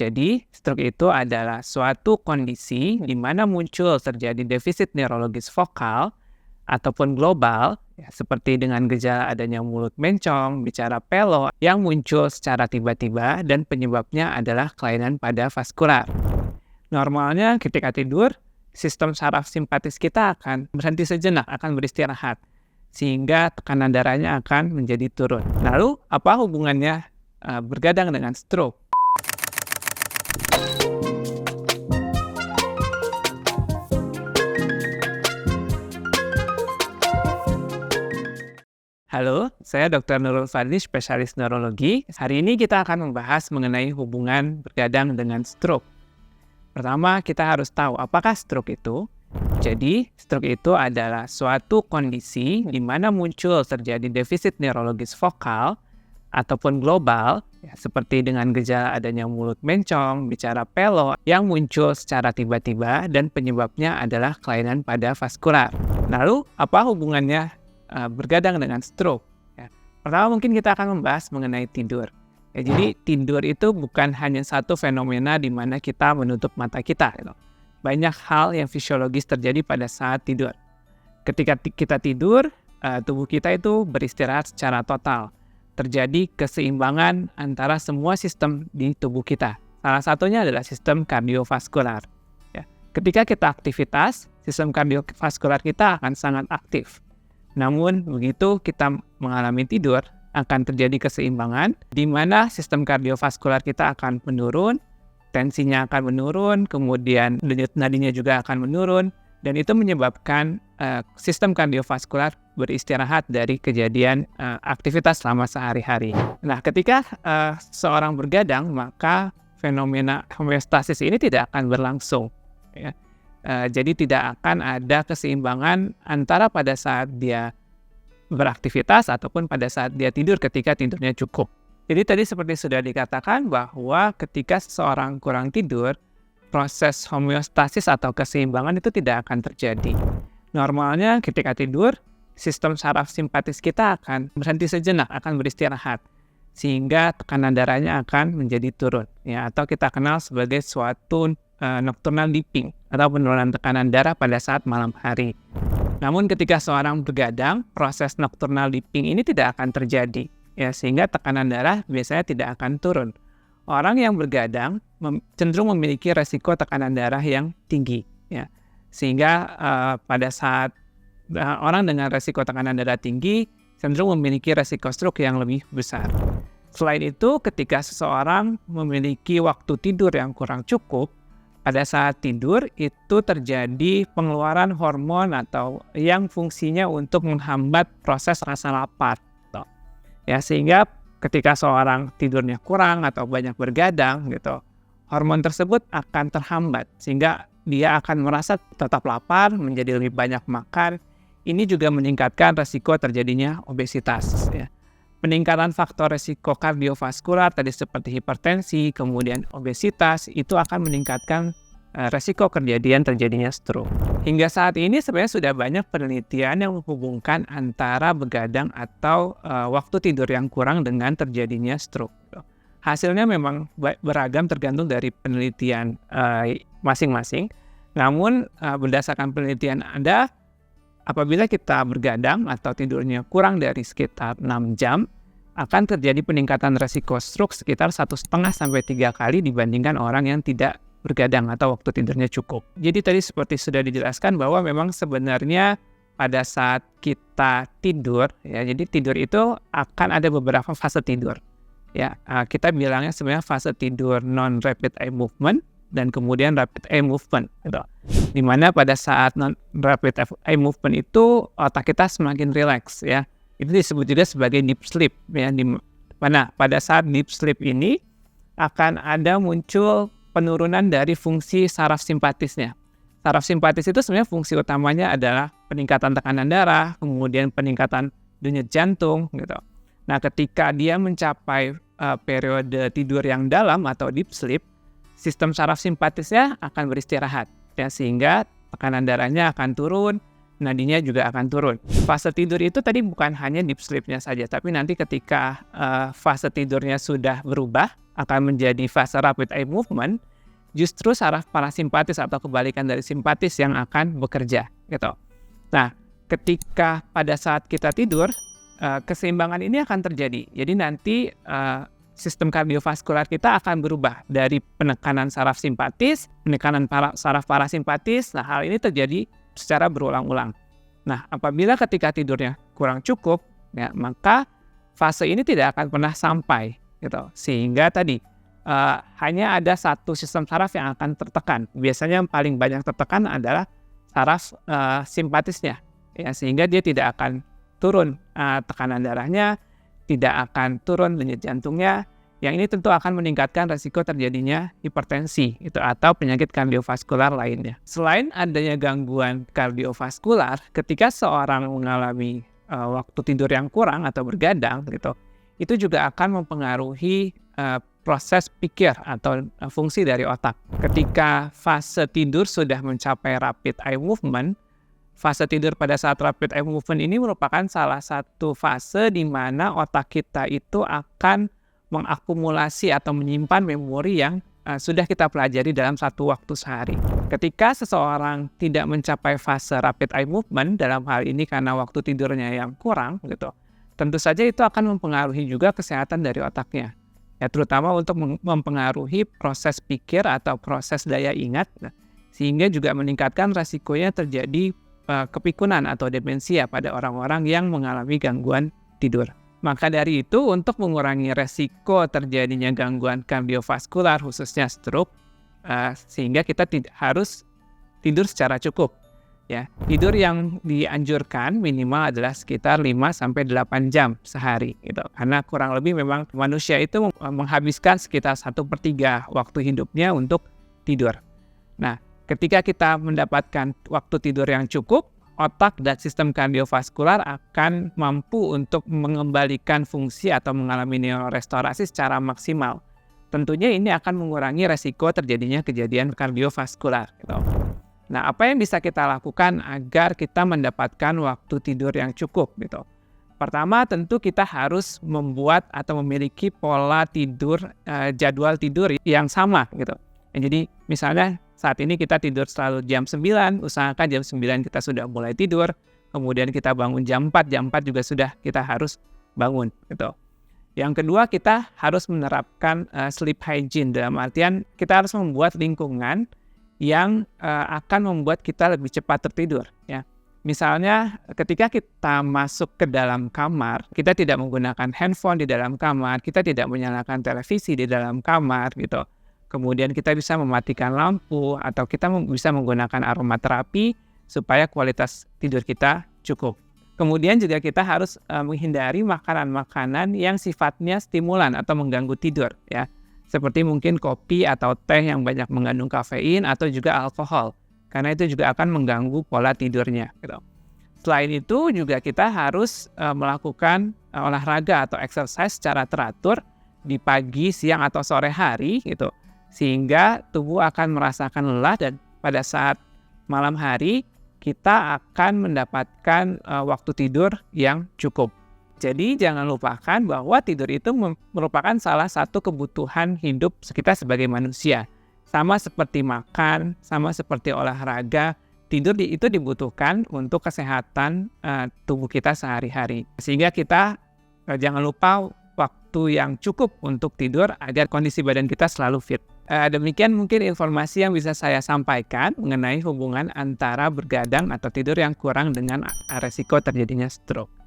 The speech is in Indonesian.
Jadi, stroke itu adalah suatu kondisi di mana muncul terjadi defisit neurologis vokal ataupun global, ya, seperti dengan gejala adanya mulut mencong, bicara pelo, yang muncul secara tiba-tiba dan penyebabnya adalah kelainan pada vaskular. Normalnya ketika tidur, sistem saraf simpatis kita akan berhenti sejenak, akan beristirahat, sehingga tekanan darahnya akan menjadi turun. Lalu, apa hubungannya bergadang dengan stroke? Halo, saya Dr. Nurul Fadli, spesialis neurologi. Hari ini kita akan membahas mengenai hubungan bergadang dengan stroke. Pertama, kita harus tahu apakah stroke itu. Jadi, stroke itu adalah suatu kondisi di mana muncul terjadi defisit neurologis vokal ataupun global, ya, seperti dengan gejala adanya mulut mencong, bicara pelo, yang muncul secara tiba-tiba dan penyebabnya adalah kelainan pada vaskular. Lalu, apa hubungannya bergadang dengan stroke? Ya. Pertama, mungkin kita akan membahas mengenai tidur. Ya, jadi tidur itu bukan hanya satu fenomena di mana kita menutup mata kita. Gitu. Banyak hal yang fisiologis terjadi pada saat tidur. Ketika kita tidur, tubuh kita itu beristirahat secara total. Terjadi keseimbangan antara semua sistem di tubuh kita. Salah satunya adalah sistem kardiovaskular. Ya. Ketika kita aktivitas, sistem kardiovaskular kita akan sangat aktif. Namun begitu kita mengalami tidur, akan terjadi keseimbangan di mana sistem kardiovaskular kita akan menurun, tensinya akan menurun, kemudian denyut nadinya juga akan menurun, dan itu menyebabkan sistem kardiovaskular beristirahat dari kejadian aktivitas selama sehari-hari. Nah, ketika seorang bergadang, maka fenomena homeostasis ini tidak akan berlangsung. Ya. Jadi tidak akan ada keseimbangan antara pada saat dia beraktivitas ataupun pada saat dia tidur ketika tidurnya cukup. Jadi tadi seperti sudah dikatakan bahwa ketika seseorang kurang tidur, proses homeostasis atau keseimbangan itu tidak akan terjadi. Normalnya ketika tidur, sistem saraf simpatis kita akan berhenti sejenak, akan beristirahat, sehingga tekanan darahnya akan menjadi turun, ya, atau kita kenal sebagai suatu nocturnal dipping atau penurunan tekanan darah pada saat malam hari. Namun ketika seorang bergadang, proses nocturnal dipping ini tidak akan terjadi, ya, sehingga tekanan darah biasanya tidak akan turun. Orang yang bergadang cenderung memiliki resiko tekanan darah yang tinggi, ya, sehingga pada saat orang dengan resiko tekanan darah tinggi cenderung memiliki resiko stroke yang lebih besar. Selain itu, ketika seseorang memiliki waktu tidur yang kurang cukup, pada saat tidur itu terjadi pengeluaran hormon atau yang fungsinya untuk menghambat proses rasa lapar. Gitu. Ya, sehingga ketika seorang tidurnya kurang atau banyak bergadang, gitu, hormon tersebut akan terhambat sehingga dia akan merasa tetap lapar, menjadi lebih banyak makan. Ini juga meningkatkan resiko terjadinya obesitas. Ya. Peningkatan faktor resiko kardiovaskular tadi seperti hipertensi, kemudian obesitas, itu akan meningkatkan resiko kejadian terjadinya stroke. Hingga saat ini sebenarnya sudah banyak penelitian yang menghubungkan antara begadang atau waktu tidur yang kurang dengan terjadinya stroke. Hasilnya memang beragam tergantung dari penelitian masing-masing. Namun berdasarkan penelitian Anda, apabila kita bergadang atau tidurnya kurang dari sekitar 6 jam, akan terjadi peningkatan resiko stroke sekitar 1,5-3 kali dibandingkan orang yang tidak bergadang atau waktu tidurnya cukup. Jadi tadi seperti sudah dijelaskan bahwa memang sebenarnya pada saat kita tidur, ya, jadi tidur itu akan ada beberapa fase tidur. Ya, kita bilangnya sebenarnya fase tidur non-rapid eye movement dan kemudian rapid eye movement, gitu. Dimana pada saat non-rapid eye movement itu otak kita semakin rileks, ya. Itu disebut juga sebagai deep sleep, ya. Di mana pada saat deep sleep ini akan ada muncul penurunan dari fungsi saraf simpatisnya. Saraf simpatis itu sebenarnya fungsi utamanya adalah peningkatan tekanan darah, kemudian peningkatan denyut jantung, gitu. Nah, ketika dia mencapai periode tidur yang dalam atau deep sleep, sistem saraf simpatisnya akan beristirahat, ya, sehingga tekanan darahnya akan turun nadinya juga akan turun. Fase tidur itu tadi bukan hanya deep sleep-nya saja, tapi nanti ketika fase tidurnya sudah berubah, akan menjadi fase rapid eye movement, justru saraf parasimpatis atau kebalikan dari simpatis yang akan bekerja, gitu. Nah, ketika pada saat kita tidur, keseimbangan ini akan terjadi. Jadi nanti sistem kardiovaskular kita akan berubah dari penekanan saraf simpatis, penekanan saraf parasimpatis. Nah, hal ini terjadi secara berulang-ulang. Nah, apabila ketika tidurnya kurang cukup, ya, maka fase ini tidak akan pernah sampai, gitu. Sehingga tadi hanya ada satu sistem saraf yang akan tertekan. Biasanya yang paling banyak tertekan adalah saraf simpatisnya, ya, sehingga dia tidak akan turun tekanan darahnya, tidak akan turun denyut jantungnya, yang ini tentu akan meningkatkan resiko terjadinya hipertensi atau penyakit kardiovaskular lainnya. Selain adanya gangguan kardiovaskular, ketika seorang mengalami waktu tidur yang kurang atau bergadang, itu juga akan mempengaruhi proses pikir atau fungsi dari otak. Ketika fase tidur sudah mencapai rapid eye movement, fase tidur pada saat rapid eye movement ini merupakan salah satu fase di mana otak kita itu akan mengakumulasi atau menyimpan memori yang sudah kita pelajari dalam satu waktu sehari. Ketika seseorang tidak mencapai fase rapid eye movement, dalam hal ini karena waktu tidurnya yang kurang, tentu saja itu akan mempengaruhi juga kesehatan dari otaknya. Ya, terutama untuk mempengaruhi proses pikir atau proses daya ingat, sehingga juga meningkatkan resikonya terjadi kepikunan atau demensia pada orang-orang yang mengalami gangguan tidur. Maka dari itu, untuk mengurangi resiko terjadinya gangguan kardiovaskular, khususnya stroke, sehingga kita harus tidur secara cukup. Ya, tidur yang dianjurkan minimal adalah sekitar 5-8 jam sehari, Karena kurang lebih memang manusia itu menghabiskan sekitar 1/3 waktu hidupnya untuk tidur. Nah, ketika kita mendapatkan waktu tidur yang cukup, otak dan sistem kardiovaskular akan mampu untuk mengembalikan fungsi atau mengalami neurorestorasi secara maksimal. Tentunya ini akan mengurangi resiko terjadinya kejadian kardiovaskular. Nah, apa yang bisa kita lakukan agar kita mendapatkan waktu tidur yang cukup? Pertama, tentu kita harus membuat atau memiliki pola tidur, jadwal tidur yang sama. Jadi, misalnya saat ini kita tidur selalu jam 9, usahakan jam 9 kita sudah mulai tidur, kemudian kita bangun jam 4 juga sudah kita harus bangun. Yang kedua, kita harus menerapkan sleep hygiene, dalam artian kita harus membuat lingkungan yang akan membuat kita lebih cepat tertidur. Ya. Misalnya ketika kita masuk ke dalam kamar, kita tidak menggunakan handphone di dalam kamar, kita tidak menyalakan televisi di dalam kamar, Kemudian kita bisa mematikan lampu atau kita bisa menggunakan aromaterapi supaya kualitas tidur kita cukup. Kemudian juga kita harus menghindari makanan-makanan yang sifatnya stimulan atau mengganggu tidur, ya. Seperti mungkin kopi atau teh yang banyak mengandung kafein atau juga alkohol, karena itu juga akan mengganggu pola tidurnya. Selain itu juga kita harus melakukan olahraga atau exercise secara teratur di pagi, siang atau sore hari, sehingga tubuh akan merasakan lelah dan pada saat malam hari kita akan mendapatkan waktu tidur yang cukup. Jadi jangan lupakan bahwa tidur itu merupakan salah satu kebutuhan hidup kita sebagai manusia. Sama seperti makan, sama seperti olahraga, tidur itu dibutuhkan untuk kesehatan tubuh kita sehari-hari. Sehingga kita jangan lupa waktu yang cukup untuk tidur agar kondisi badan kita selalu fit. Demikian mungkin informasi yang bisa saya sampaikan mengenai hubungan antara bergadang atau tidur yang kurang dengan resiko terjadinya stroke.